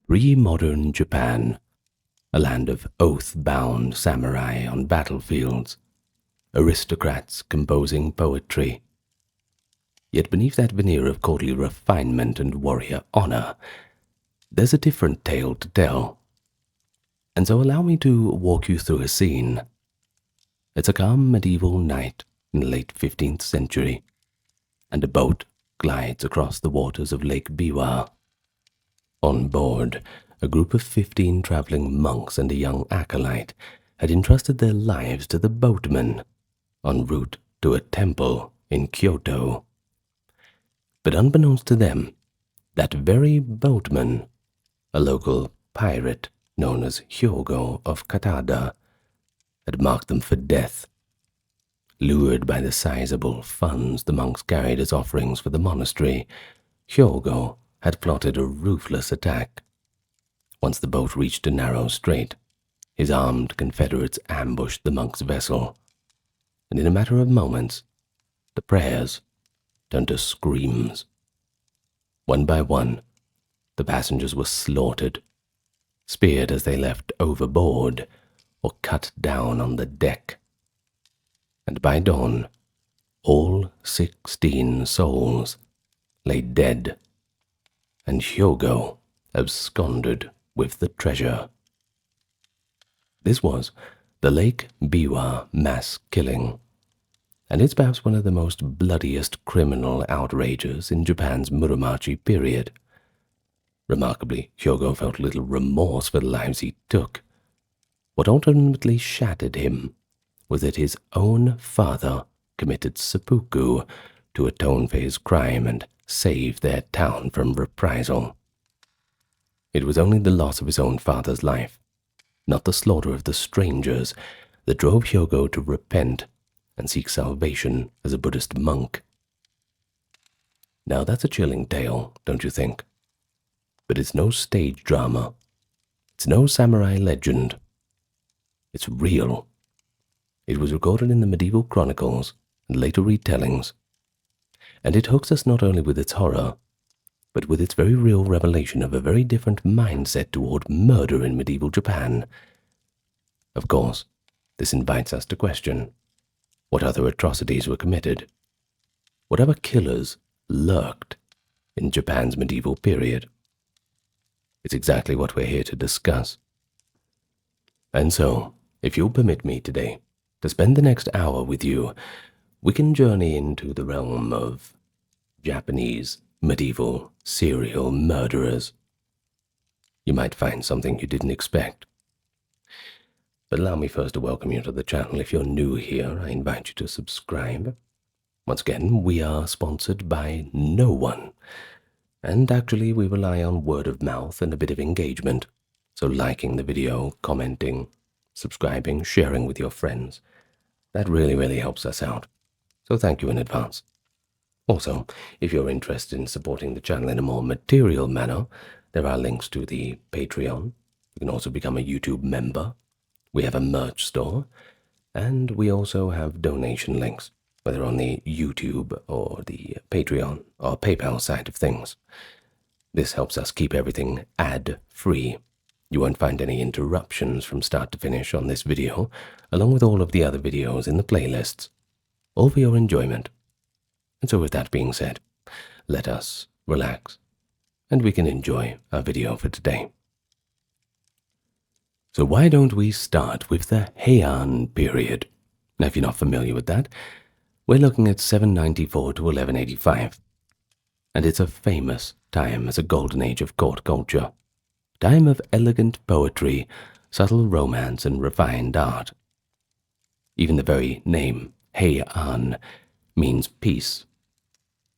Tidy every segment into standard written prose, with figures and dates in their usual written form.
Pre-modern Japan, a land of oath-bound samurai on battlefields, aristocrats composing poetry. Yet beneath that veneer of courtly refinement and warrior honor, there's a different tale to tell. And so allow me to walk you through a scene. It's a calm medieval night in the late 15th century, and a boat glides across the waters of Lake Biwa. On board, a group of 15 traveling monks and a young acolyte had entrusted their lives to the boatman en route to a temple in Kyoto. But unbeknownst to them, that very boatman, a local pirate known as Hyogo of Katada, had marked them for death. Lured by the sizable funds the monks carried as offerings for the monastery, Hyogo had plotted a ruthless attack. Once the boat reached a narrow strait, his armed confederates ambushed the monks' vessel, and in a matter of moments, the prayers turned to screams. One by one, the passengers were slaughtered, speared as they leapt overboard, or cut down on the deck. And by dawn, all 16 souls lay dead, and Hyogo absconded with the treasure. This was the Lake Biwa mass killing, and it's perhaps one of the most bloodiest criminal outrages in Japan's Muromachi period. Remarkably, Hyogo felt little remorse for the lives he took. What ultimately shattered him was that his own father committed seppuku to atone for his crime and save their town from reprisal. It was only the loss of his own father's life, not the slaughter of the strangers, that drove Hyogo to repent and seek salvation as a Buddhist monk. Now that's a chilling tale, don't you think? But it's no stage drama. It's no samurai legend. It's real. It was recorded in the medieval chronicles and later retellings, and it hooks us not only with its horror, but with its very real revelation of a very different mindset toward murder in medieval Japan. Of course, this invites us to question what other atrocities were committed, what other killers lurked in Japan's medieval period. It's exactly what we're here to discuss. And so, if you'll permit me today to spend the next hour with you, we can journey into the realm of Japanese medieval serial murderers. You might find something you didn't expect. But allow me first to welcome you to the channel. If you're new here, I invite you to subscribe. Once again, we are sponsored by no one, and actually we rely on word of mouth and a bit of engagement. So liking the video, commenting, subscribing, sharing with your friends, that really helps us out. So thank you in advance. Also, if you're interested in supporting the channel in a more material manner, there are links to the Patreon. You can also become a YouTube member. We have a merch store, and we also have donation links, whether on the YouTube or the Patreon or PayPal side of things. This helps us keep everything ad-free. You won't find any interruptions from start to finish on this video, along with all of the other videos in the playlists, all for your enjoyment. And so with that being said, let us relax, and we can enjoy our video for today. So why don't we start with the Heian period? Now, if you're not familiar with that, we're looking at 794 to 1185. And it's a famous time as a golden age of court culture. Time of elegant poetry, subtle romance, and refined art. Even the very name, Heian, means peace.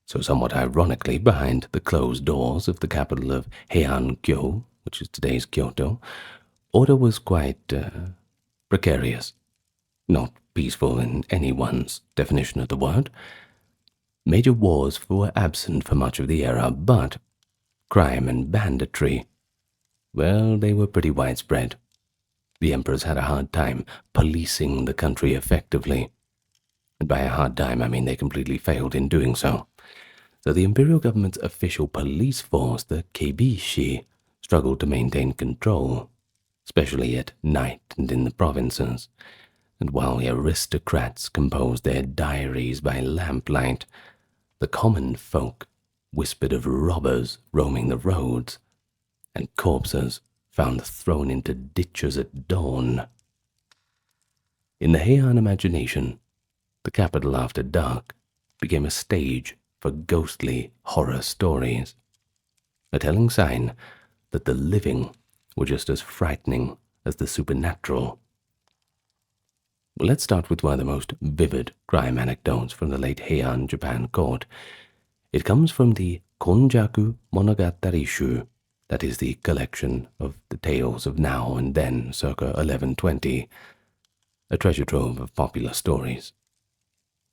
So somewhat ironically, behind the closed doors of the capital of Heian-kyo, which is today's Kyoto, order was quite precarious, not peaceful in anyone's definition of the word. Major wars were absent for much of the era, but crime and banditry, well, they were pretty widespread. The emperors had a hard time policing the country effectively, and by a hard time I mean they completely failed in doing so. So the imperial government's official police force, the Keibishi, struggled to maintain control, especially at night and in the provinces, and while the aristocrats composed their diaries by lamplight, the common folk whispered of robbers roaming the roads, and corpses found thrown into ditches at dawn. In the Heian imagination, the capital after dark became a stage for ghostly horror stories, a telling sign that the living were just as frightening as the supernatural. Well, let's start with one of the most vivid crime anecdotes from the late Heian Japan court. It comes from the Konjaku Monogatari-shu, that is the collection of the tales of now and then circa 1120, a treasure trove of popular stories.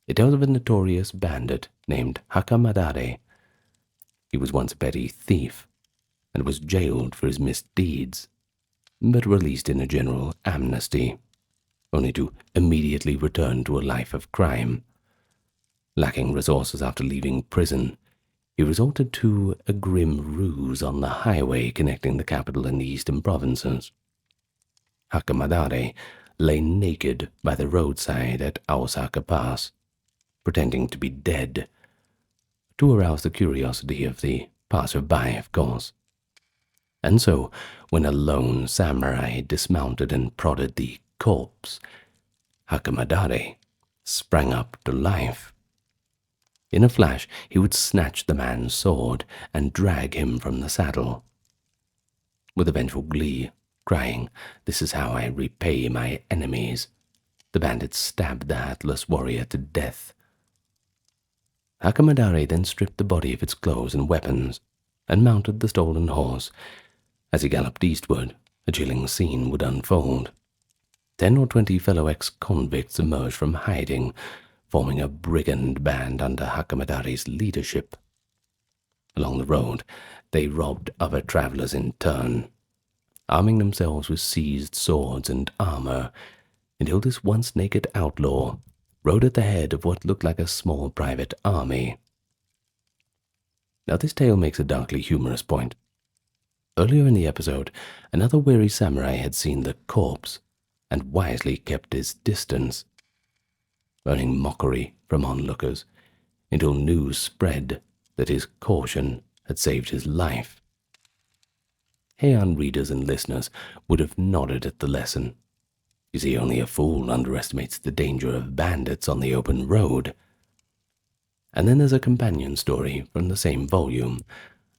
It tells of a notorious bandit named Hakamadare. He was once a petty thief and was jailed for his misdeeds, but released in a general amnesty, only to immediately return to a life of crime. Lacking resources after leaving prison, he resorted to a grim ruse on the highway connecting the capital and the eastern provinces. Hakamadare lay naked by the roadside at Aosaka Pass, pretending to be dead, to arouse the curiosity of the passer-by, of course. And so, when a lone samurai dismounted and prodded the corpse, Hakamadare sprang up to life. In a flash, he would snatch the man's sword and drag him from the saddle. With a vengeful glee, crying, "This is how I repay my enemies," the bandit stabbed the hatless warrior to death. Hakamadare then stripped the body of its clothes and weapons, and mounted the stolen horse. As he galloped eastward, a chilling scene would unfold. 10 or 20 fellow ex-convicts emerged from hiding, forming a brigand band under Hakamadare's leadership. Along the road, they robbed other travelers in turn, arming themselves with seized swords and armor, until this once naked outlaw rode at the head of what looked like a small private army. Now this tale makes a darkly humorous point. Earlier in the episode, another weary samurai had seen the corpse and wisely kept his distance, earning mockery from onlookers until news spread that his caution had saved his life. Heian readers and listeners would have nodded at the lesson. You see, only a fool underestimates the danger of bandits on the open road. And then there's a companion story from the same volume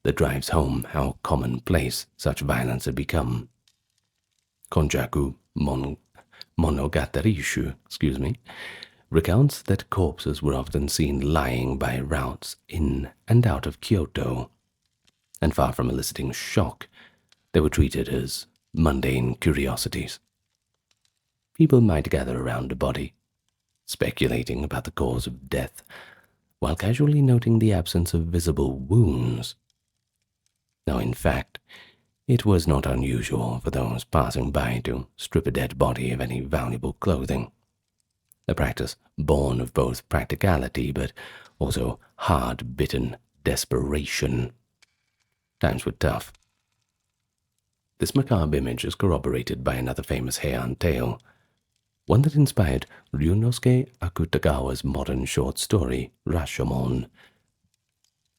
that drives home how commonplace such violence had become. Konjaku Monogatari-shu, recounts that corpses were often seen lying by routes in and out of Kyoto, and far from eliciting shock, they were treated as mundane curiosities. People might gather around a body, speculating about the cause of death, while casually noting the absence of visible wounds. Now, in fact, it was not unusual for those passing by to strip a dead body of any valuable clothing, a practice born of both practicality but also hard-bitten desperation. Times were tough. This macabre image is corroborated by another famous Heian tale, one that inspired Ryunosuke Akutagawa's modern short story, Rashomon.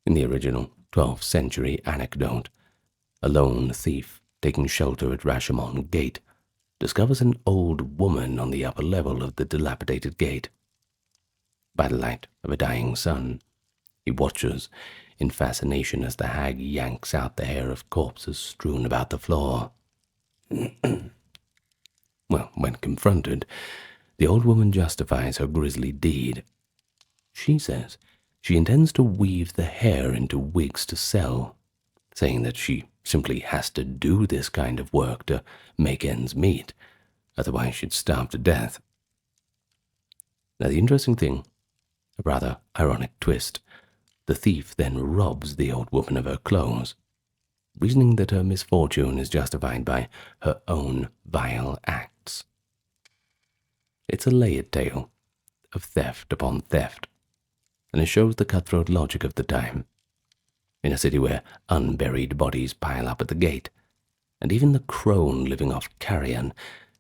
In the original 12th century anecdote, a lone thief taking shelter at Rashomon Gate discovers an old woman on the upper level of the dilapidated gate. By the light of a dying sun, he watches in fascination as the hag yanks out the hair of corpses strewn about the floor. Well, when confronted, the old woman justifies her grisly deed. She says she intends to weave the hair into wigs to sell, saying that she simply has to do this kind of work to make ends meet, otherwise she'd starve to death. Now the interesting thing, a rather ironic twist, the thief then robs the old woman of her clothes, reasoning that her misfortune is justified by her own vile acts. It's a layered tale of theft upon theft, and it shows the cutthroat logic of the time. In a city where unburied bodies pile up at the gate, and even the crone living off carrion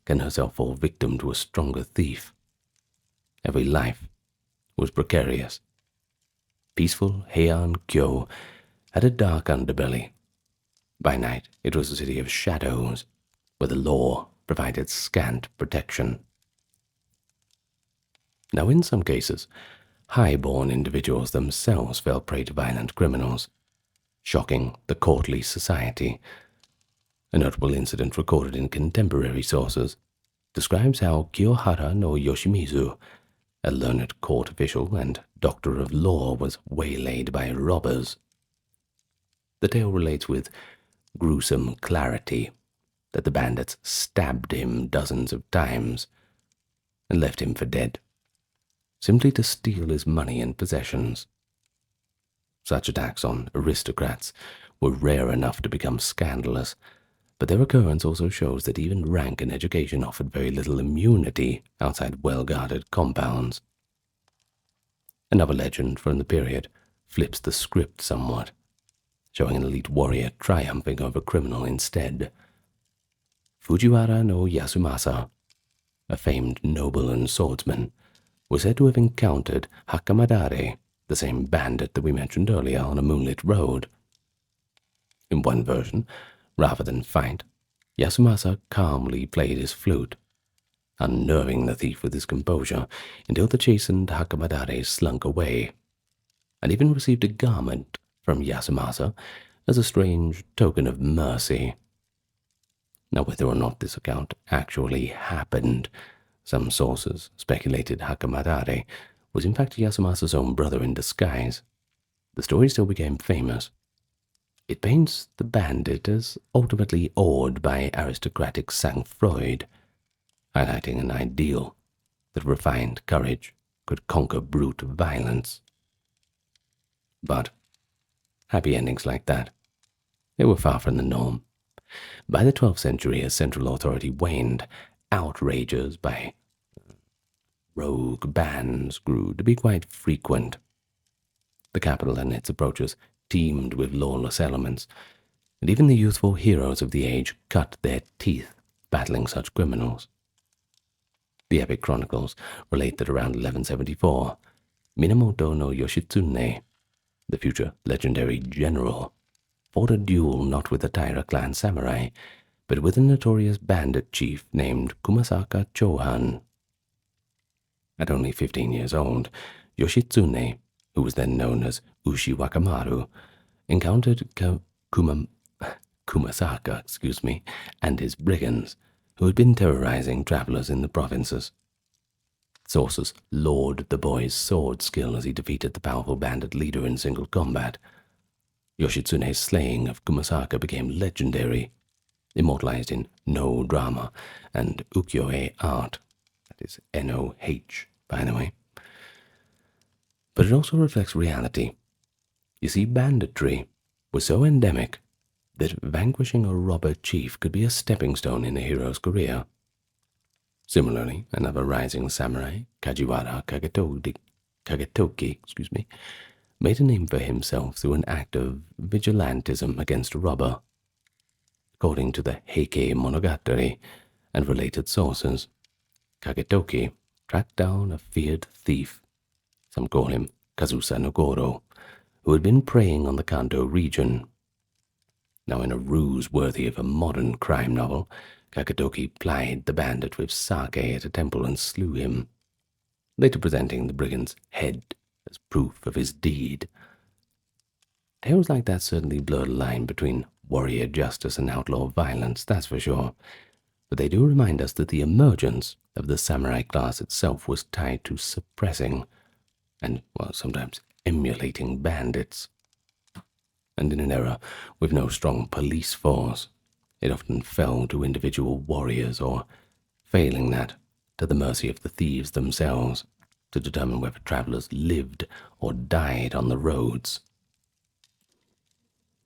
can herself fall victim to a stronger thief. Every life was precarious. Peaceful Heian Kyo had a dark underbelly. By night, it was a city of shadows, where the law provided scant protection. Now, in some cases, high-born individuals themselves fell prey to violent criminals, shocking the courtly society. A notable incident recorded in contemporary sources describes how Kiyohara no Yoshimizu, a learned court official and doctor of law, was waylaid by robbers. The tale relates with gruesome clarity that the bandits stabbed him dozens of times and left him for dead, simply to steal his money and possessions. Such attacks on aristocrats were rare enough to become scandalous, but their occurrence also shows that even rank and education offered very little immunity outside well-guarded compounds. Another legend from the period flips the script somewhat, showing an elite warrior triumphing over a criminal instead. Fujiwara no Yasumasa, a famed noble and swordsman, was said to have encountered Hakamadare, the same bandit that we mentioned earlier, on a moonlit road. In one version, rather than fight, Yasumasa calmly played his flute, unnerving the thief with his composure until the chastened Hakamadare slunk away, and even received a garment from Yasumasa as a strange token of mercy. Now, whether or not this account actually happened, some sources speculated Hakamadare was in fact Yasumasa's own brother in disguise. The story still became famous. It paints the bandit as ultimately awed by aristocratic sang-froid, highlighting an ideal that refined courage could conquer brute violence. But happy endings like that, they were far from the norm. By the 12th century, as central authority waned, outrages by rogue bands grew to be quite frequent. The capital and its approaches teemed with lawless elements, and even the youthful heroes of the age cut their teeth battling such criminals. The epic chronicles relate that around 1174, Minamoto no Yoshitsune, the future legendary general, fought a duel not with the Taira clan samurai, but with a notorious bandit chief named Kumasaka Chohan. At only 15 years old, Yoshitsune, who was then known as Ushi Wakamaru, encountered Kumasaka, and his brigands, who had been terrorizing travelers in the provinces. Sources laud the boy's sword skill as he defeated the powerful bandit leader in single combat. Yoshitsune's slaying of Kumasaka became legendary, immortalized in No drama and ukiyo-e art, that is N-O-H, by the way. But it also reflects reality. You see, banditry was so endemic that vanquishing a robber chief could be a stepping stone in a hero's career. Similarly, another rising samurai, Kajiwara Kagetoki, made a name for himself through an act of vigilantism against a robber. According to the Heike Monogatari and related sources, Kagetoki tracked down a feared thief, some call him Kazusa no Goro, who had been preying on the Kanto region. Now, in a ruse worthy of a modern crime novel, Kagetoki plied the bandit with sake at a temple and slew him, later presenting the brigand's head as proof of his deed. Tales like that certainly blur the line between warrior justice and outlaw violence, that's for sure, but they do remind us that the emergence of the samurai class itself was tied to suppressing and, well, sometimes emulating bandits. And in an era with no strong police force, it often fell to individual warriors, or, failing that, to the mercy of the thieves themselves, to determine whether travelers lived or died on the roads.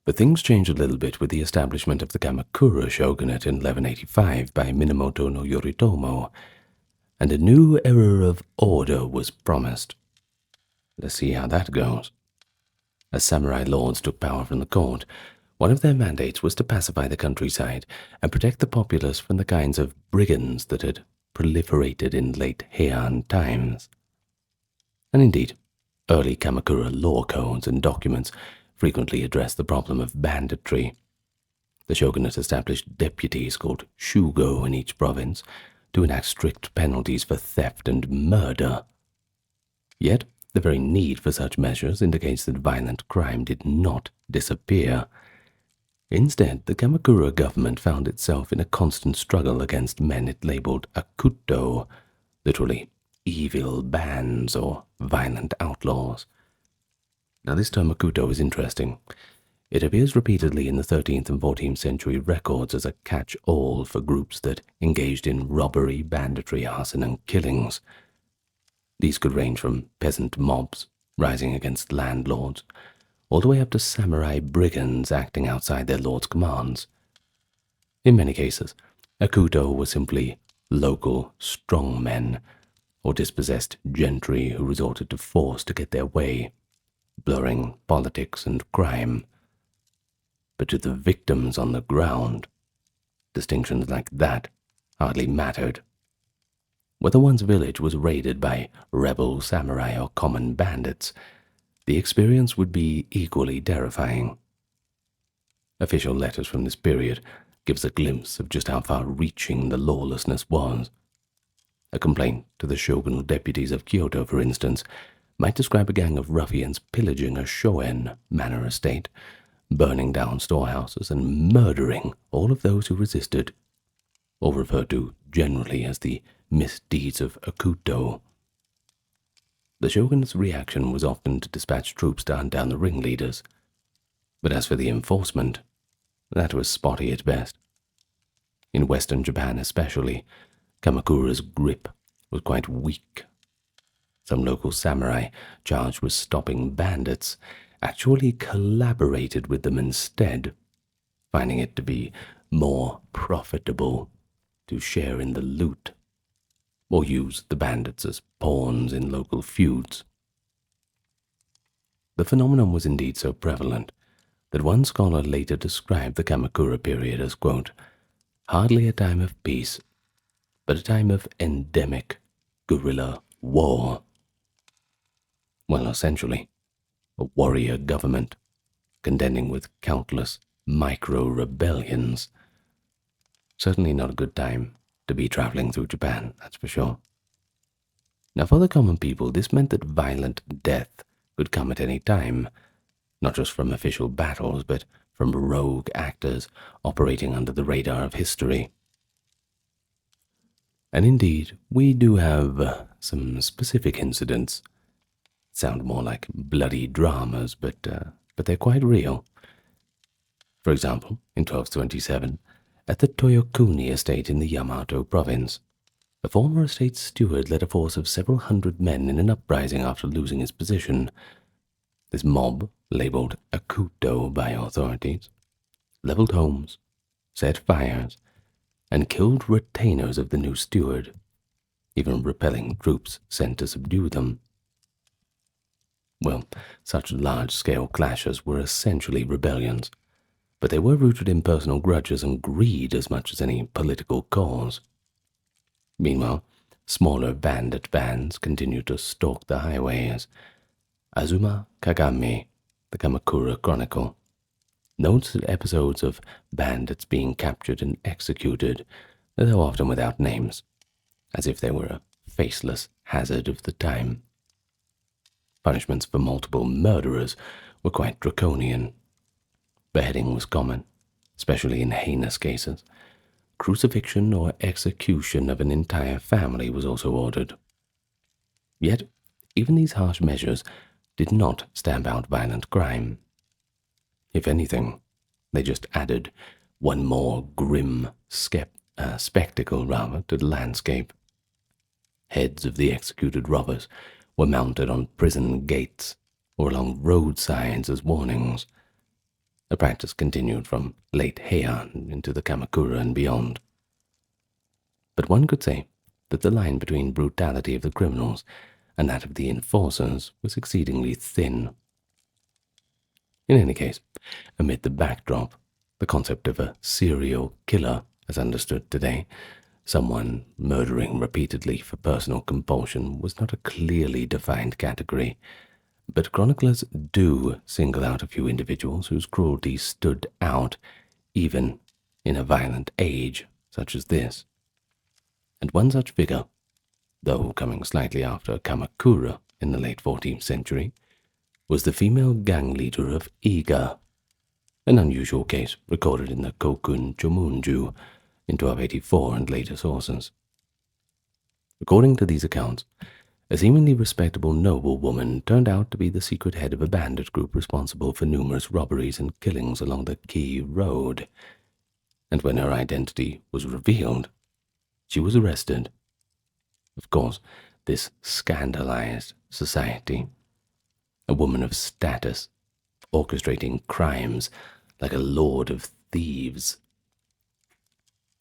But things changed a little bit with the establishment of the Kamakura shogunate in 1185 by Minamoto no Yoritomo, and a new era of order was promised. Let's see how that goes. As samurai lords took power from the court, One of their mandates was to pacify the countryside and protect the populace from the kinds of brigands that had proliferated in late Heian times. And indeed, early Kamakura law codes and documents frequently addressed the problem of banditry. The shogunate established deputies called shugo in each province to enact strict penalties for theft and murder. Yet, the very need for such measures indicates that violent crime did not disappear. Instead, the Kamakura government found itself in a constant struggle against men it labeled akuto, literally evil bands or violent outlaws. Now, this term akuto is interesting. It appears repeatedly in the 13th and 14th century records as a catch-all for groups that engaged in robbery, banditry, arson, and killings. These could range from peasant mobs rising against landlords, all the way up to samurai brigands acting outside their lord's commands. In many cases, akuto were simply local strongmen or dispossessed gentry who resorted to force to get their way, blurring politics and crime. But to the victims on the ground, distinctions like that hardly mattered. Whether one's village was raided by rebel samurai or common bandits, the experience would be equally terrifying. Official letters from this period give us a glimpse of just how far-reaching the lawlessness was. A complaint to the shogunal deputies of Kyoto, for instance, might describe a gang of ruffians pillaging a shoen manor estate, burning down storehouses and murdering all of those who resisted, or referred to generally as the misdeeds of akuto. The shogun's reaction was often to dispatch troops to hunt down the ringleaders, but as for the enforcement, that was spotty at best. In western Japan especially, Kamakura's grip was quite weak. Some local samurai charged with stopping bandits actually collaborated with them instead, finding it to be more profitable to share in the loot or use the bandits as pawns in local feuds. The phenomenon was indeed so prevalent that one scholar later described the Kamakura period as, quote, hardly a time of peace, but a time of endemic guerrilla war. Well, essentially, a warrior government contending with countless micro-rebellions. Certainly not a good time to be traveling through Japan, that's for sure. Now, for the common people, this meant that violent death could come at any time, not just from official battles, but from rogue actors operating under the radar of history. And indeed, we do have some specific incidents. Sound more like bloody dramas, but they're quite real. For example, in 1227, at the Toyokuni estate in the Yamato province, a former estate steward led a force of several hundred men in an uprising after losing his position. This mob, labeled akuto by authorities, leveled homes, set fires, and killed retainers of the new steward, even repelling troops sent to subdue them. Well, such large-scale clashes were essentially rebellions, but they were rooted in personal grudges and greed as much as any political cause. Meanwhile, smaller bandit bands continued to stalk the highways. Azuma Kagami, the Kamakura Chronicle, notes that episodes of bandits being captured and executed, though often without names, as if they were a faceless hazard of the time. Punishments for multiple murderers were quite draconian. Beheading was common, especially in heinous cases. Crucifixion or execution of an entire family was also ordered. Yet, even these harsh measures did not stamp out violent crime. If anything, they just added one more grim spectacle to the landscape. Heads of the executed robbers were mounted on prison gates or along roadsides as warnings. The practice continued from late Heian into the Kamakura and beyond. But one could say that the line between brutality of the criminals and that of the enforcers was exceedingly thin. In any case, amid the backdrop, the concept of a serial killer, as understood today, someone murdering repeatedly for personal compulsion, was not a clearly defined category, but chroniclers do single out a few individuals whose cruelty stood out even in a violent age such as this. And one such figure, though coming slightly after Kamakura in the late 14th century, was the female gang leader of Iga, an unusual case recorded in the Kokun Chomunju in 1284 and later sources. According to these accounts, a seemingly respectable noblewoman turned out to be the secret head of a bandit group responsible for numerous robberies and killings along the Key Road, and when her identity was revealed, she was arrested. Of course, this scandalized society. A woman of status, orchestrating crimes like a lord of thieves.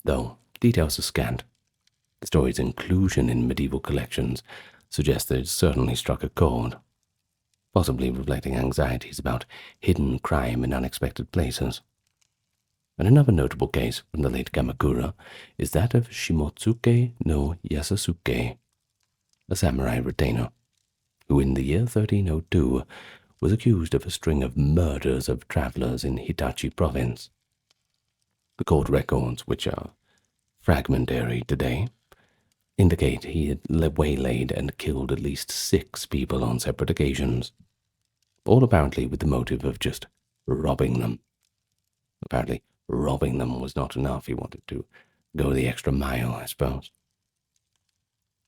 Though details are scant, the story's inclusion in medieval collections suggests that it certainly struck a chord, possibly reflecting anxieties about hidden crime in unexpected places. And another notable case from the late Kamakura is that of Shimotsuke no Yasusuke, a samurai retainer, who in the year 1302 was accused of a string of murders of travelers in Hitachi province. The court records, which are fragmentary today, indicate he had waylaid and killed at least 6 people on separate occasions, all apparently with the motive of just robbing them. Apparently, robbing them was not enough. He wanted to go the extra mile, I suppose.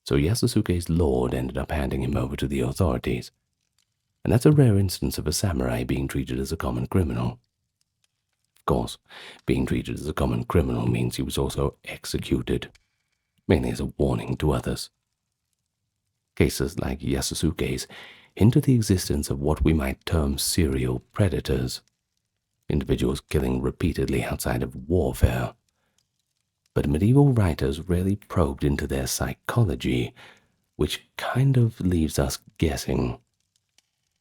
So Yasusuke's lord ended up handing him over to the authorities, and that's a rare instance of a samurai being treated as a common criminal. Of course, being treated as a common criminal means he was also executed, mainly as a warning to others. Cases like Yasusuke's hint at the existence of what we might term serial predators, individuals killing repeatedly outside of warfare. But medieval writers rarely probed into their psychology, which kind of leaves us guessing.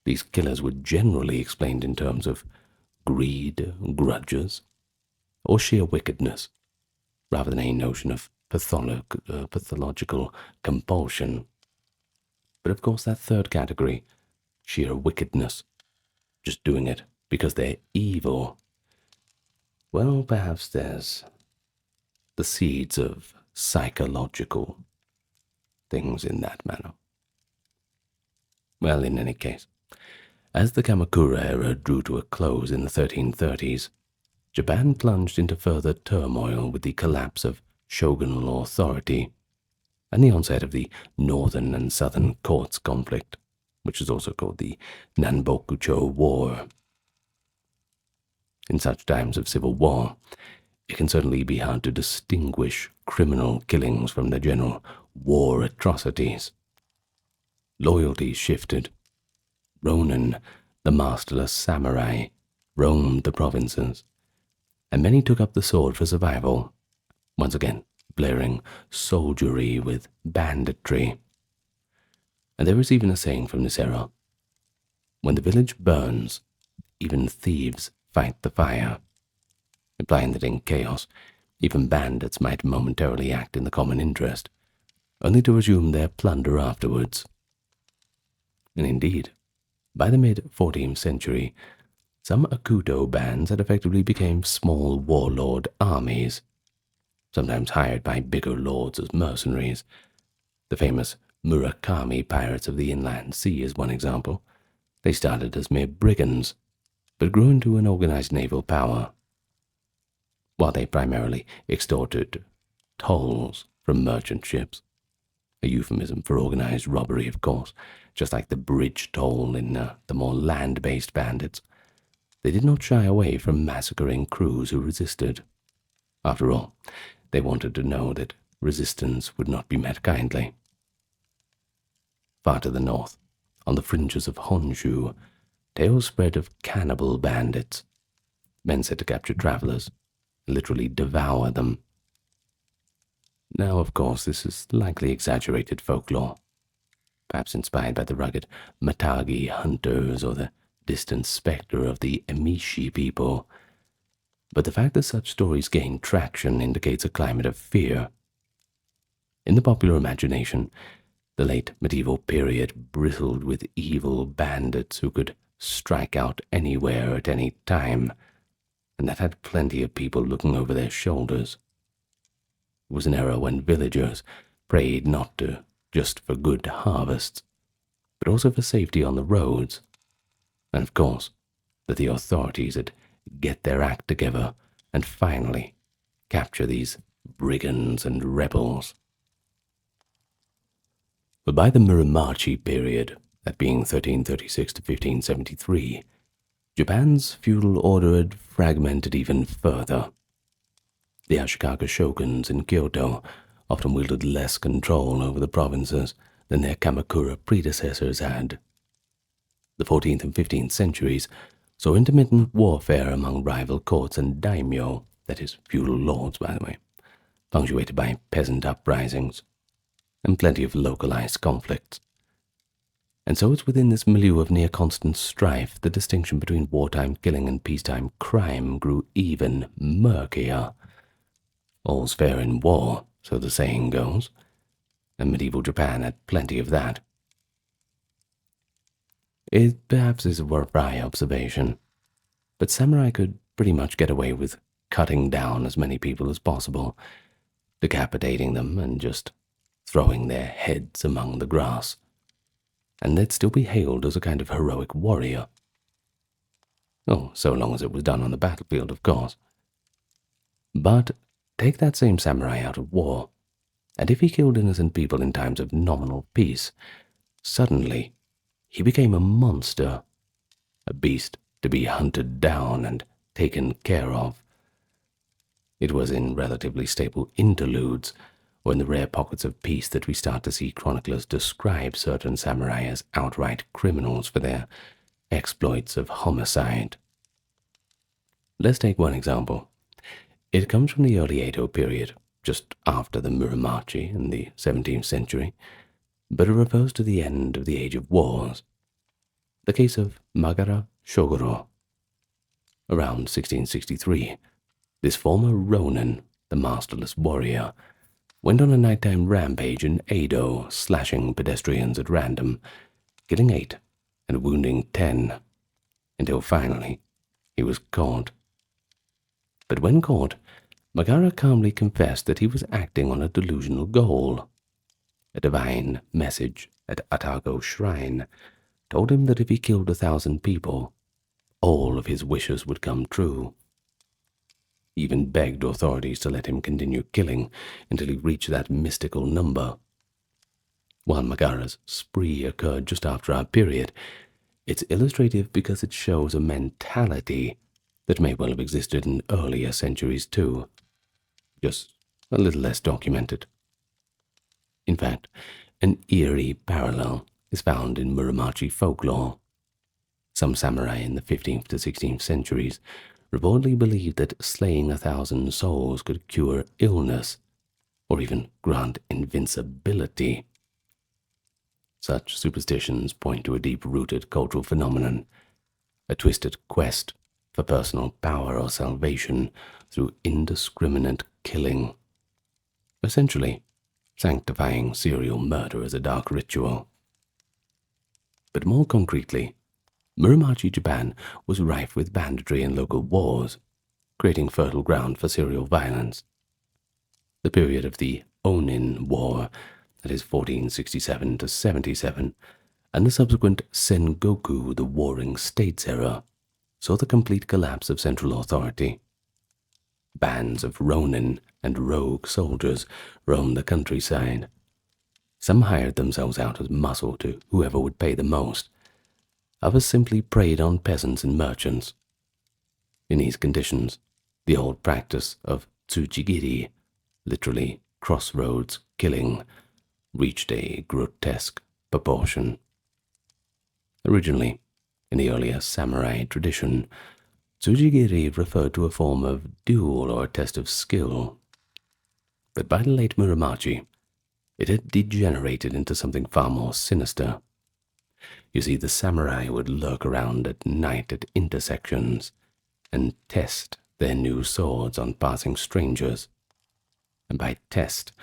These killers were generally explained in terms of greed, grudges, or sheer wickedness, rather than a notion of pathological compulsion. But of course that third category, sheer wickedness, just doing it because they're evil, well, perhaps there's the seeds of psychological things in that manner. Well, in any case, as the Kamakura era drew to a close in the 1330s, Japan plunged into further turmoil with the collapse of shogunal authority and the onset of the northern and southern courts conflict, which is also called the Nanbokucho War. In such times of civil war, it can certainly be hard to distinguish criminal killings from the general war atrocities. Loyalties shifted. Ronin, the masterless samurai, roamed the provinces, and many took up the sword for survival, once again blaring soldiery with banditry. And there is even a saying from this era: when the village burns, even thieves fight the fire, implying that in chaos, even bandits might momentarily act in the common interest, only to resume their plunder afterwards. And indeed, by the mid-14th century, some Akuto bands had effectively become small warlord armies, sometimes hired by bigger lords as mercenaries. The famous Murakami pirates of the inland sea is one example. They started as mere brigands, but grew into an organized naval power. While they primarily extorted tolls from merchant ships, a euphemism for organized robbery, of course, just like the bridge toll in the more land-based bandits, they did not shy away from massacring crews who resisted. After all, they wanted to know that resistance would not be met kindly. Far to the north, on the fringes of Honshu, tales spread of cannibal bandits, men said to capture travelers, literally devour them. Now, of course, this is likely exaggerated folklore, perhaps inspired by the rugged Matagi hunters or the distant specter of the Emishi people, but the fact that such stories gain traction indicates a climate of fear. In the popular imagination, the late medieval period bristled with evil bandits who could strike out anywhere at any time, and that had plenty of people looking over their shoulders. It was an era when villagers prayed not just for good harvests, but also for safety on the roads, and of course, that the authorities would get their act together and finally capture these brigands and rebels. But by the Muromachi period, that being 1336 to 1573, Japan's feudal order had fragmented even further. The Ashikaga shoguns in Kyoto often wielded less control over the provinces than their Kamakura predecessors had. The 14th and 15th centuries saw intermittent warfare among rival courts and daimyo, that is, feudal lords, by the way, punctuated by peasant uprisings, and plenty of localized conflicts. And so it's within this milieu of near-constant strife the distinction between wartime killing and peacetime crime grew even murkier. All's fair in war, so the saying goes, and medieval Japan had plenty of that. It perhaps is a wry observation, but samurai could pretty much get away with cutting down as many people as possible, decapitating them and just throwing their heads among the grass, and they'd still be hailed as a kind of heroic warrior. Oh, so long as it was done on the battlefield, of course. But take that same samurai out of war, and if he killed innocent people in times of nominal peace, suddenly he became a monster, a beast to be hunted down and taken care of. It was in relatively stable interludes, or in the rare pockets of peace, that we start to see chroniclers describe certain samurai as outright criminals for their exploits of homicide. Let's take one example. It comes from the early Edo period, just after the Muromachi in the 17th century, but it refers to the end of the Age of Wars. The case of Magara Shogoro. Around 1663, this former Ronin, the masterless warrior, went on a nighttime rampage in Edo, slashing pedestrians at random, killing 8 and wounding 10, until finally he was caught. But when caught, Magara calmly confessed that he was acting on a delusional goal. A divine message at Atago Shrine told him that if he killed 1,000 people, all of his wishes would come true. He even begged authorities to let him continue killing until he reached that mystical number. While Magara's spree occurred just after our period, it's illustrative because it shows a mentality that may well have existed in earlier centuries too, just a little less documented. In fact, an eerie parallel is found in Muromachi folklore. Some samurai in the 15th to 16th centuries reportedly believed that slaying 1,000 souls could cure illness, or even grant invincibility. Such superstitions point to a deep-rooted cultural phenomenon, a twisted quest for personal power or salvation through indiscriminate killing, essentially sanctifying serial murder as a dark ritual. But more concretely, Muromachi Japan was rife with banditry and local wars, creating fertile ground for serial violence. The period of the Onin War, that is 1467 to 77, and the subsequent Sengoku, the Warring States era, saw the complete collapse of central authority. Bands of ronin and rogue soldiers roamed the countryside. Some hired themselves out as muscle to whoever would pay the most. Others simply preyed on peasants and merchants. In these conditions, the old practice of tsujigiri, literally crossroads killing, reached a grotesque proportion. Originally, in the earlier samurai tradition, tsujigiri referred to a form of duel or test of skill. But by the late Muromachi, it had degenerated into something far more sinister. You see, the samurai would lurk around at night at intersections and test their new swords on passing strangers. And by test,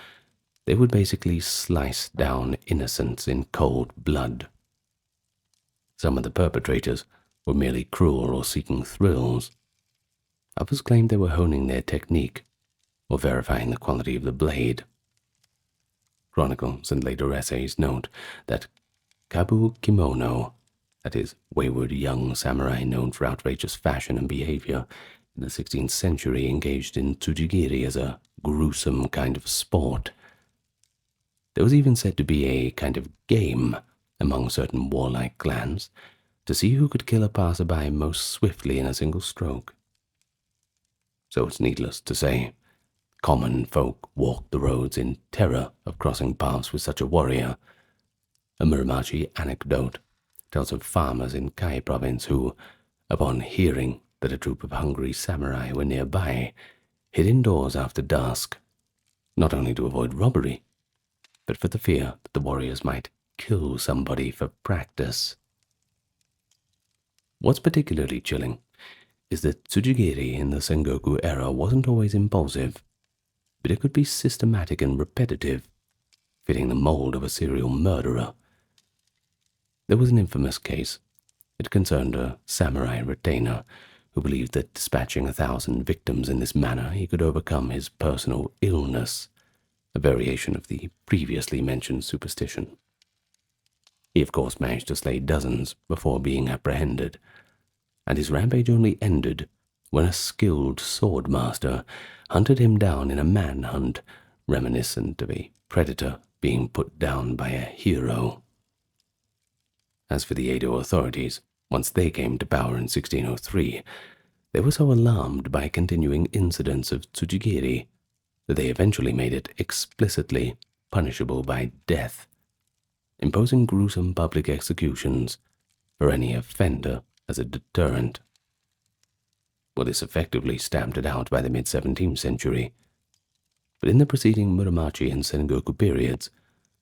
they would basically slice down innocents in cold blood. Some of the perpetrators were merely cruel or seeking thrills. Others claimed they were honing their technique or verifying the quality of the blade. Chronicles and later essays note that Kabu Kimono, that is, wayward young samurai known for outrageous fashion and behavior, in the 16th century engaged in tsujigiri as a gruesome kind of sport. There was even said to be a kind of game among certain warlike clans to see who could kill a passerby most swiftly in a single stroke. So it's needless to say, common folk walked the roads in terror of crossing paths with such a warrior. A Muromachi anecdote tells of farmers in Kai province who, upon hearing that a troop of hungry samurai were nearby, hid indoors after dusk, not only to avoid robbery, but for the fear that the warriors might kill somebody for practice. What's particularly chilling is that tsujigiri in the Sengoku era wasn't always impulsive, but it could be systematic and repetitive, fitting the mold of a serial murderer. There was an infamous case. It concerned a samurai retainer who believed that dispatching 1,000 victims in this manner he could overcome his personal illness, a variation of the previously mentioned superstition. He of course managed to slay dozens before being apprehended, and his rampage only ended when a skilled swordmaster hunted him down in a manhunt reminiscent of a predator being put down by a hero. As for the Edo authorities, once they came to power in 1603, they were so alarmed by continuing incidents of tsujigiri that they eventually made it explicitly punishable by death, imposing gruesome public executions for any offender as a deterrent. Well, this effectively stamped it out by the mid-17th century. But in the preceding Muromachi and Sengoku periods,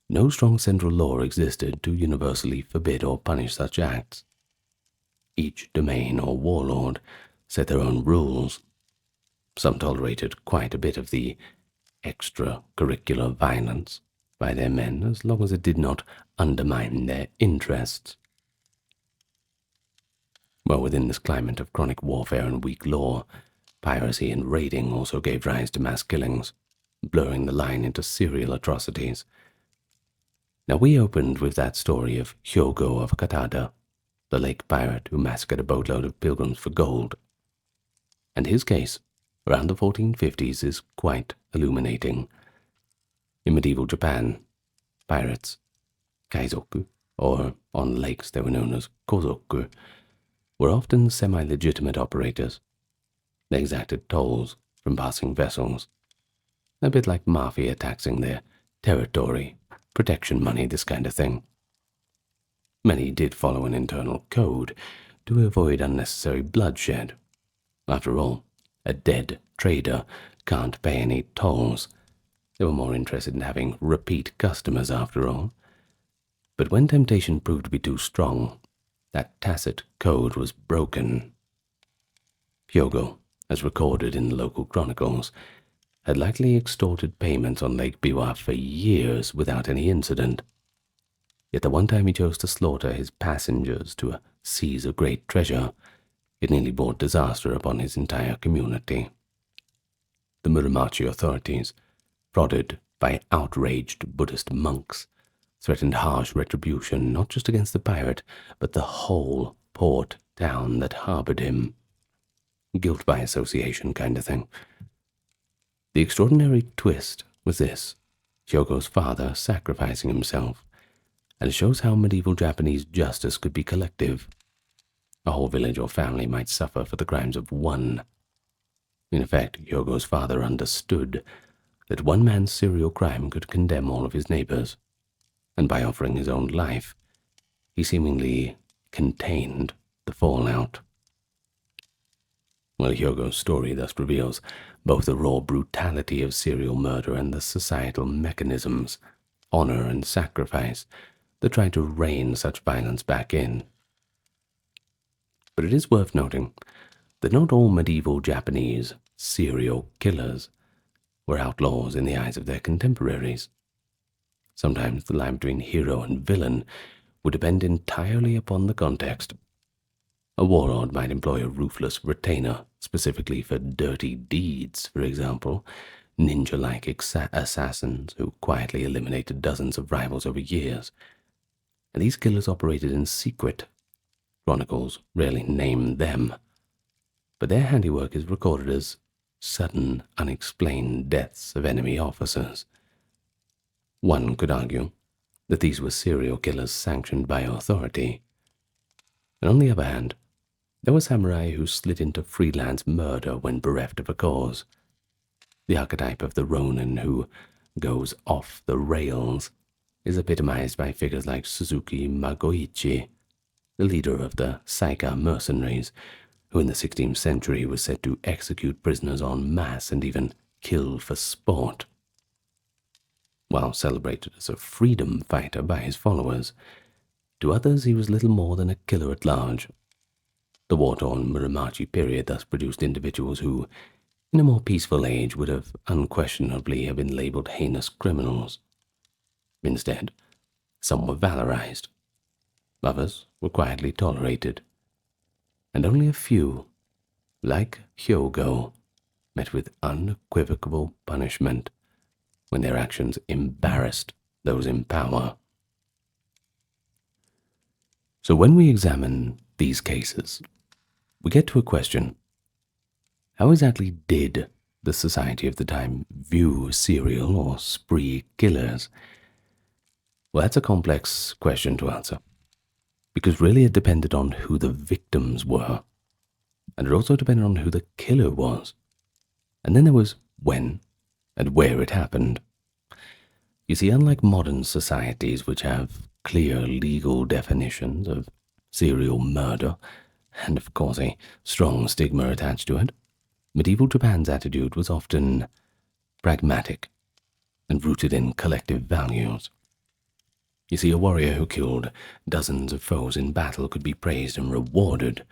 no strong central law existed to universally forbid or punish such acts. Each domain or warlord set their own rules. Some tolerated quite a bit of the extracurricular violence by their men as long as it did not undermine their interests. Well, within this climate of chronic warfare and weak law, piracy and raiding also gave rise to mass killings, blurring the line into serial atrocities. Now, we opened with that story of Hyogo of Katada, the lake pirate who massacred a boatload of pilgrims for gold. And his case, around the 1450s, is quite illuminating. In medieval Japan, pirates, kaizoku, or on lakes they were known as kozoku, were often semi-legitimate operators. They exacted tolls from passing vessels, a bit like mafia taxing their territory, protection money, this kind of thing. Many did follow an internal code to avoid unnecessary bloodshed. After all, a dead trader can't pay any tolls. They were more interested in having repeat customers after all. But when temptation proved to be too strong, that tacit code was broken. Hyogo, as recorded in the local chronicles, had likely extorted payments on Lake Biwa for years without any incident. Yet the one time he chose to slaughter his passengers to seize a great treasure, it nearly brought disaster upon his entire community. The Muromachi authorities, prodded by outraged Buddhist monks, threatened harsh retribution not just against the pirate, but the whole port town that harbored him. Guilt by association kind of thing. The extraordinary twist was this: Hyogo's father sacrificing himself, and it shows how medieval Japanese justice could be collective. A whole village or family might suffer for the crimes of one. In effect, Hyogo's father understood that one man's serial crime could condemn all of his neighbors, and by offering his own life, he seemingly contained the fallout. Well, Hyogo's story thus reveals both the raw brutality of serial murder and the societal mechanisms, honor and sacrifice, that tried to rein such violence back in. But it is worth noting that not all medieval Japanese serial killers were outlaws in the eyes of their contemporaries. Sometimes the line between hero and villain would depend entirely upon the context. A warlord might employ a ruthless retainer specifically for dirty deeds, for example, ninja-like assassins who quietly eliminated dozens of rivals over years. And these killers operated in secret. Chronicles rarely name them, but their handiwork is recorded as sudden, unexplained deaths of enemy officers. One could argue that these were serial killers sanctioned by authority. And on the other hand, there were samurai who slid into freelance murder when bereft of a cause. The archetype of the ronin who goes off the rails is epitomized by figures like Suzuki Magoichi, the leader of the Saika mercenaries, who in the 16th century was said to execute prisoners en masse and even kill for sport. While celebrated as a freedom fighter by his followers, to others he was little more than a killer at large. The war-torn Muromachi period thus produced individuals who, in a more peaceful age, would have unquestionably have been labeled heinous criminals. Instead, some were valorized, others were quietly tolerated, and only a few, like Hyogo, met with unequivocal punishment when their actions embarrassed those in power. So when we examine these cases, we get to a question: how exactly did the society of the time view serial or spree killers? Well, that's a complex question to answer, because really it depended on who the victims were, and it also depended on who the killer was. And then there was when and where it happened. You see, unlike modern societies which have clear legal definitions of serial murder, and of course a strong stigma attached to it, medieval Japan's attitude was often pragmatic and rooted in collective values. You see, a warrior who killed dozens of foes in battle could be praised and rewarded,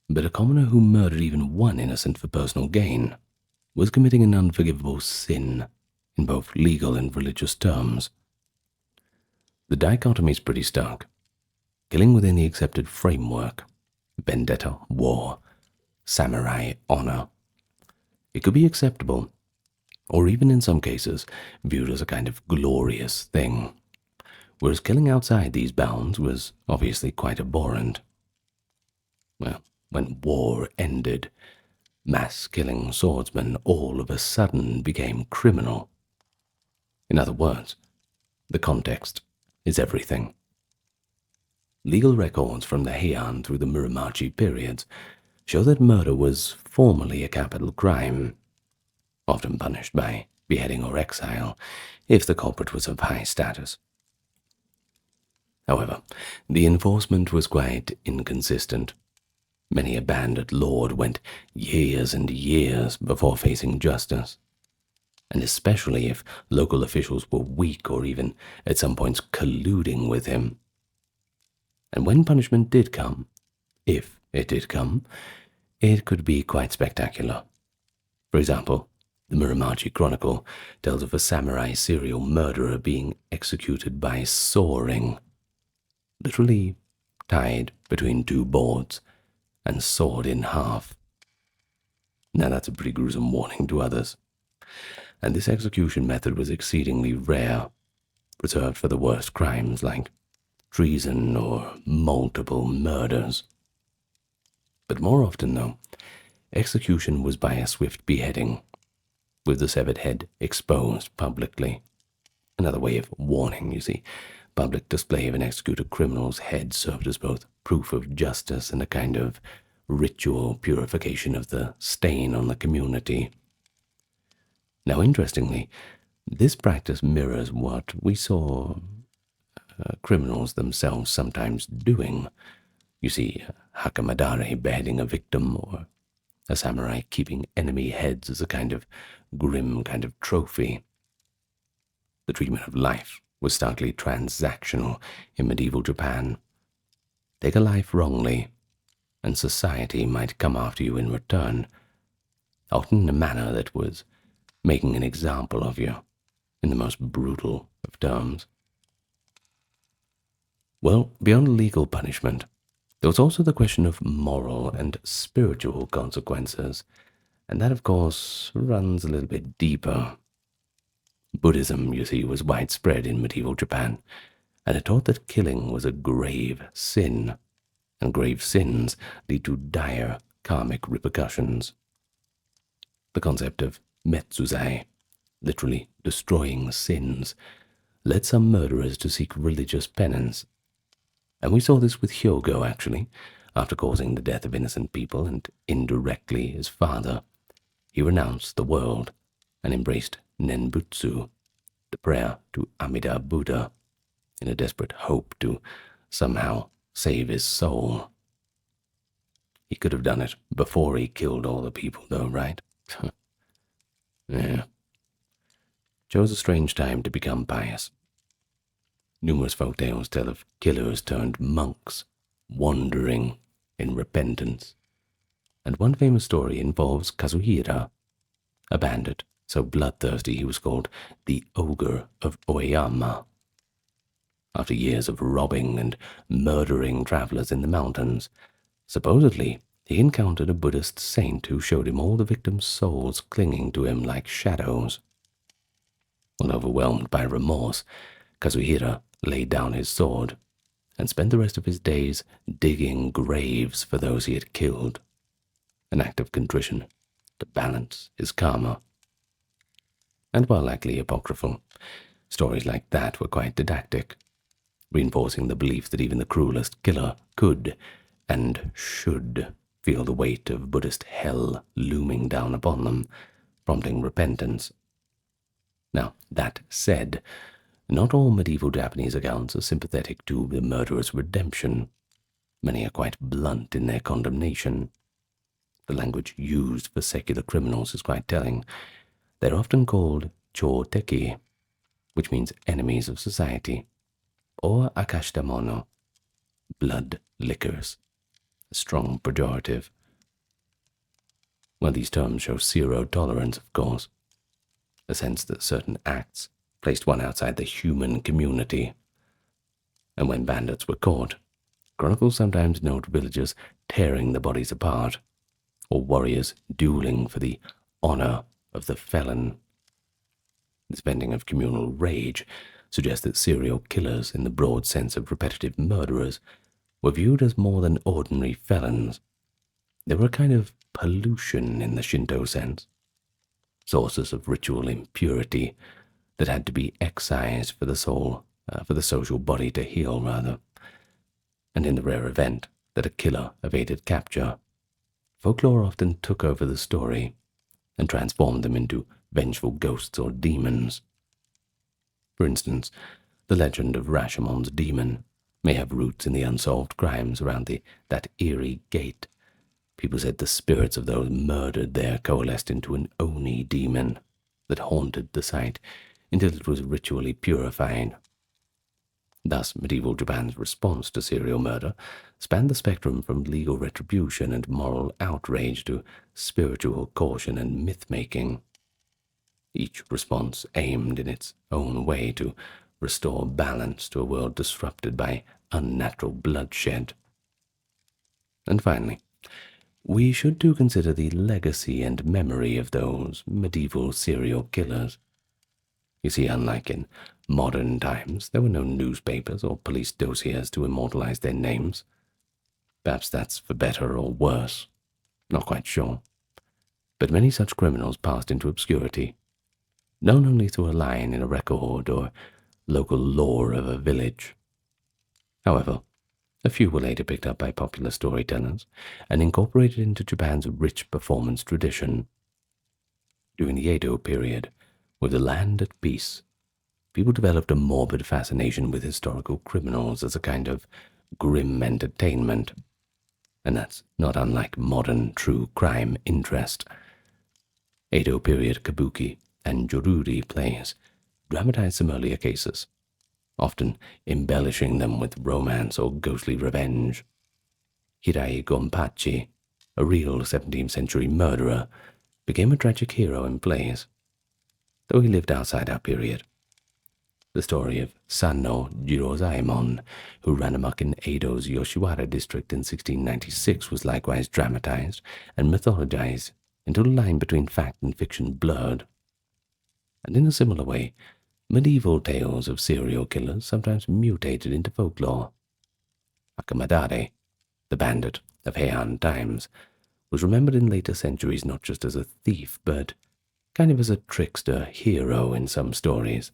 but a commoner who murdered even one innocent for personal gain was committing an unforgivable sin in both legal and religious terms. The dichotomy is pretty stark. Killing within the accepted framework, vendetta, war, samurai, honor, it could be acceptable, or even in some cases viewed as a kind of glorious thing, whereas killing outside these bounds was obviously quite abhorrent. Well, when war ended, mass-killing swordsmen all of a sudden became criminal. In other words, the context is everything. Legal records from the Heian through the Muromachi periods show that murder was formerly a capital crime, often punished by beheading or exile if the culprit was of high status. However, the enforcement was quite inconsistent. Many a bandit lord went years and years before facing justice, and especially if local officials were weak or even at some points colluding with him. And when punishment did come, if it did come, it could be quite spectacular. For example, the Muromachi Chronicle tells of a samurai serial murderer being executed by sawing, literally tied between two boards and sawed in half. Now that's a pretty gruesome warning to others. And this execution method was exceedingly rare, reserved for the worst crimes like treason or multiple murders. But more often, though, execution was by a swift beheading, with the severed head exposed publicly. Another way of warning, you see. Public display of an executed criminal's head served as both proof of justice and a kind of ritual purification of the stain on the community. Now, interestingly, this practice mirrors what we saw criminals themselves sometimes doing. You see, Hakamadare beheading a victim, or a samurai keeping enemy heads as a kind of grim kind of trophy. The treatment of life was starkly transactional in medieval Japan. Take a life wrongly, and society might come after you in return, often in a manner that was making an example of you in the most brutal of terms. Well, beyond legal punishment, there was also the question of moral and spiritual consequences, and that, of course, runs a little bit deeper. Buddhism, you see, was widespread in medieval Japan, and it taught that killing was a grave sin, and grave sins lead to dire karmic repercussions. The concept of metsuzai, literally destroying sins, led some murderers to seek religious penance. And we saw this with Hyogo, actually. After causing the death of innocent people and indirectly his father, he renounced the world and embraced Nenbutsu, the prayer to Amida Buddha, in a desperate hope to somehow save his soul. He could have done it before he killed all the people, though, right? Yeah. Chose a strange time to become pious. Numerous folk tales tell of killers turned monks, wandering in repentance. And one famous story involves Kazuhira, a bandit so bloodthirsty he was called the Ogre of Oyama. After years of robbing and murdering travelers in the mountains, supposedly he encountered a Buddhist saint who showed him all the victims' souls clinging to him like shadows. When overwhelmed by remorse, Kazuhira laid down his sword and spent the rest of his days digging graves for those he had killed, an act of contrition to balance his karma. And while likely apocryphal, stories like that were quite didactic, reinforcing the belief that even the cruelest killer could and should feel the weight of Buddhist hell looming down upon them, prompting repentance. Now, that said, not all medieval Japanese accounts are sympathetic to the murderer's redemption. Many are quite blunt in their condemnation. The language used for secular criminals is quite telling. They're often called chōteki, which means enemies of society, or akashitamono, blood lickers, a strong pejorative. Well, these terms show zero tolerance, of course, a sense that certain acts placed one outside the human community. And when bandits were caught, chronicles sometimes note villagers tearing the bodies apart, or warriors dueling for the honor of the felon. This venting of communal rage suggests that serial killers, in the broad sense of repetitive murderers, were viewed as more than ordinary felons. They were a kind of pollution in the Shinto sense, sources of ritual impurity that had to be excised for the soul, for the social body to heal, rather. And in the rare event that a killer evaded capture, folklore often took over the story and transformed them into vengeful ghosts or demons. For instance, the legend of Rashomon's demon may have roots in the unsolved crimes around that eerie gate. People said the spirits of those murdered there coalesced into an Oni demon that haunted the site until it was ritually purified. Thus, medieval Japan's response to serial murder spanned the spectrum from legal retribution and moral outrage to spiritual caution and myth-making. Each response aimed in its own way to restore balance to a world disrupted by unnatural bloodshed. And finally, we should too consider the legacy and memory of those medieval serial killers. You see, unlike in modern times, there were no newspapers or police dossiers to immortalize their names. Perhaps that's for better or worse. Not quite sure. But many such criminals passed into obscurity, known only through a line in a record or local lore of a village. However, a few were later picked up by popular storytellers and incorporated into Japan's rich performance tradition. During the Edo period, with the land at peace, people developed a morbid fascination with historical criminals as a kind of grim entertainment, and that's not unlike modern true crime interest. Edo period kabuki and joruri plays dramatized some earlier cases, often embellishing them with romance or ghostly revenge. Hirai Gompachi, a real 17th century murderer, became a tragic hero in plays, though he lived outside our period. The story of Sanno Jirozaemon, who ran amok in Edo's Yoshiwara district in 1696, was likewise dramatized and mythologized until the line between fact and fiction blurred. And in a similar way, medieval tales of serial killers sometimes mutated into folklore. Akamadare, the bandit of Heian times, was remembered in later centuries not just as a thief, but kind of as a trickster hero in some stories,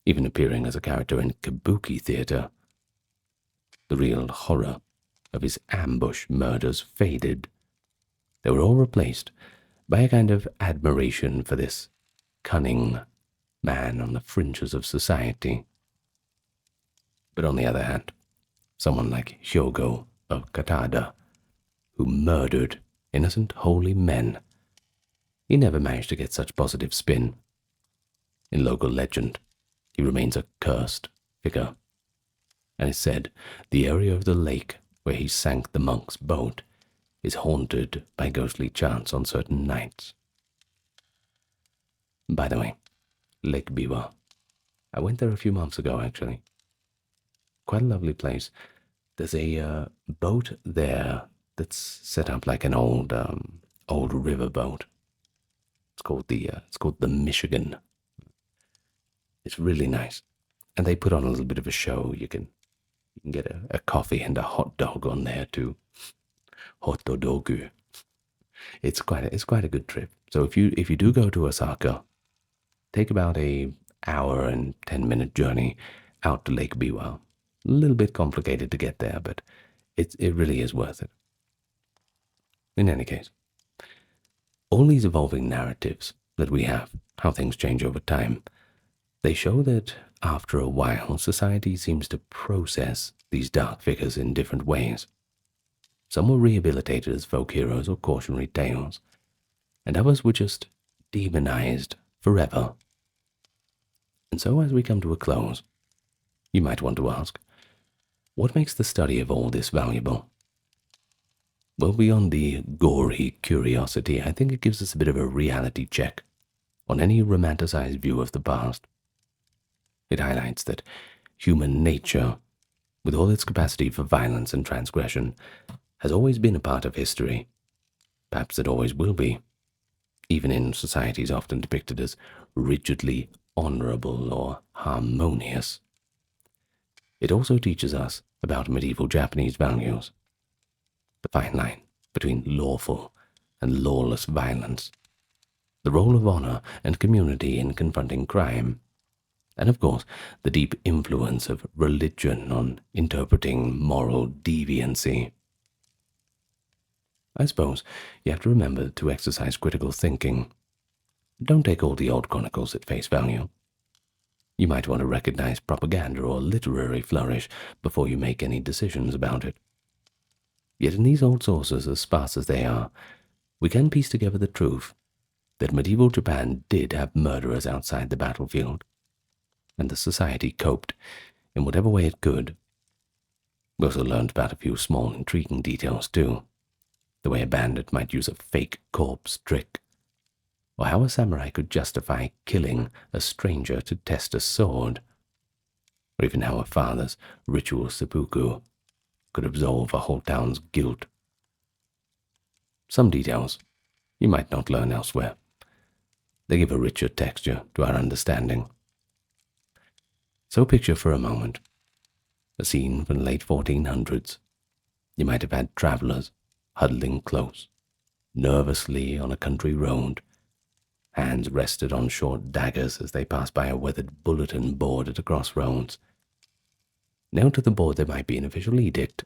even appearing as a character in kabuki theater. The real horror of his ambush murders faded. They were all replaced by a kind of admiration for this cunning man on the fringes of society. But on the other hand, someone like Hyogo of Katada, who murdered innocent holy men, he never managed to get such positive spin. In local legend, he remains a cursed figure, and it's said the area of the lake where he sank the monk's boat is haunted by ghostly chants on certain nights. By the way, Lake Biwa. I went there a few months ago, actually. Quite a lovely place. There's a boat there that's set up like an old river boat. It's called the Michigan. It's really nice, and they put on a little bit of a show. You can get a coffee and a hot dog on there too. Hotodogu. It's quite a good trip. So if you do go to Osaka, take about a hour and 10-minute journey out to Lake Biwa. A little bit complicated to get there, but it really is worth it. In any case, all these evolving narratives that we have, how things change over time, they show that after a while, society seems to process these dark figures in different ways. Some were rehabilitated as folk heroes or cautionary tales, and others were just demonized forever. And so as we come to a close, you might want to ask, what makes the study of all this valuable? Well, beyond the gory curiosity, I think it gives us a bit of a reality check on any romanticized view of the past. It highlights that human nature, with all its capacity for violence and transgression, has always been a part of history. Perhaps it always will be, even in societies often depicted as rigidly honorable or harmonious. It also teaches us about medieval Japanese values, the fine line between lawful and lawless violence, the role of honor and community in confronting crime, and of course the deep influence of religion on interpreting moral deviancy. I suppose you have to remember to exercise critical thinking. Don't take all the old chronicles at face value. You might want to recognize propaganda or literary flourish before you make any decisions about it. Yet in these old sources, as sparse as they are, we can piece together the truth that medieval Japan did have murderers outside the battlefield, and the society coped in whatever way it could. We also learned about a few small intriguing details too, the way a bandit might use a fake corpse trick, or how a samurai could justify killing a stranger to test a sword, or even how a father's ritual seppuku could absolve a whole town's guilt. Some details you might not learn elsewhere. They give a richer texture to our understanding. So picture for a moment a scene from the late 1400s. You might have had travelers huddling close, nervously on a country road. Hands rested on short daggers as they passed by a weathered bulletin board at a crossroads. Nailed to the board there might be an official edict,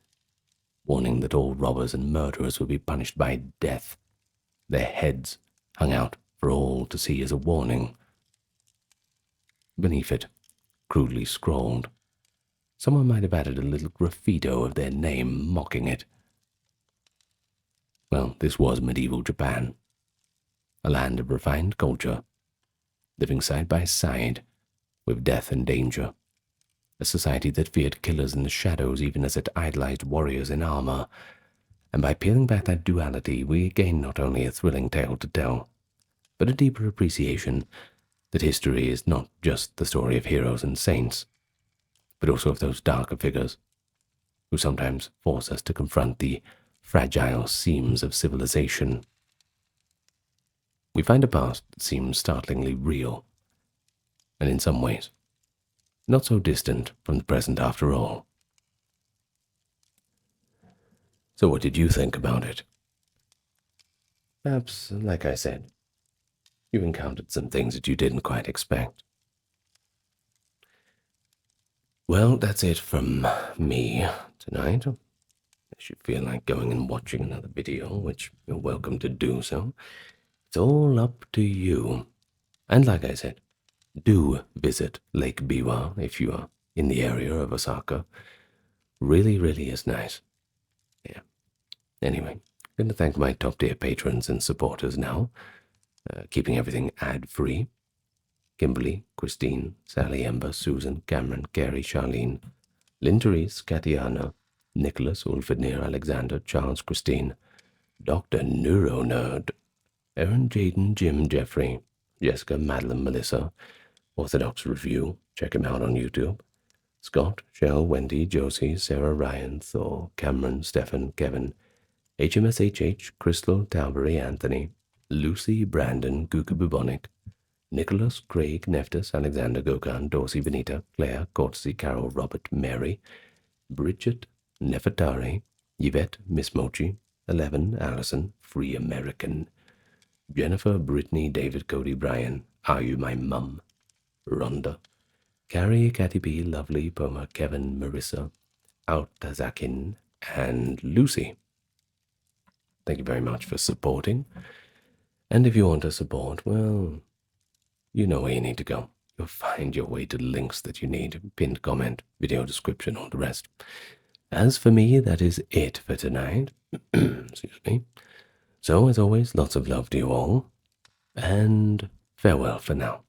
warning that all robbers and murderers would be punished by death, their heads hung out for all to see as a warning. Beneath it, crudely scrawled, someone might have added a little graffito of their name mocking it. Well, this was medieval Japan, a land of refined culture, living side by side with death and danger, a society that feared killers in the shadows even as it idolized warriors in armor. And by peeling back that duality, we gain not only a thrilling tale to tell, but a deeper appreciation that history is not just the story of heroes and saints, but also of those darker figures who sometimes force us to confront the fragile seams of civilization. We find a past that seems startlingly real, and in some ways, not so distant from the present after all. So what did you think about it? Perhaps, like I said, you encountered some things that you didn't quite expect. Well, that's it from me tonight. If you feel like going and watching another video, which you're welcome to do so, it's all up to you. And like I said, do visit Lake Biwa if you are in the area of Osaka. Really, really is nice. Yeah. Anyway, I'm going to thank my top tier patrons and supporters now, keeping everything ad-free. Kimberly, Christine, Sally, Ember, Susan, Cameron, Gary, Charlene, Lynn Therese, Katiana, Nicholas, Ulfidnir, Alexander, Charles, Christine, Dr. Neuronerd, Aaron, Jaden, Jim, Jeffrey, Jessica, Madeline, Melissa, Orthodox Review, check him out on YouTube, Scott, Shell, Wendy, Josie, Sarah, Ryan, Thor, Cameron, Stefan, Kevin, HMSHH, Crystal, Talbury, Anthony, Lucy, Brandon, Guga Bubonic, Nicholas, Craig, Neftis, Alexander, Gokan, Dorsey, Benita, Claire, Courtesy, Carol, Robert, Mary, Bridget, Nefertari, Yvette, Miss Mochi, 11, Allison, Free American, Jennifer, Brittany, David, Cody, Brian, Are You My Mum, Rhonda, Carrie, Cathy B, Lovely, Poma, Kevin, Marissa, Altazakin, and Lucy. Thank you very much for supporting. And if you want to support, well, you know where you need to go. You'll find your way to the links that you need, pinned comment, video description, all the rest. As for me, that is it for tonight. Excuse me. So, as always, lots of love to you all, and farewell for now.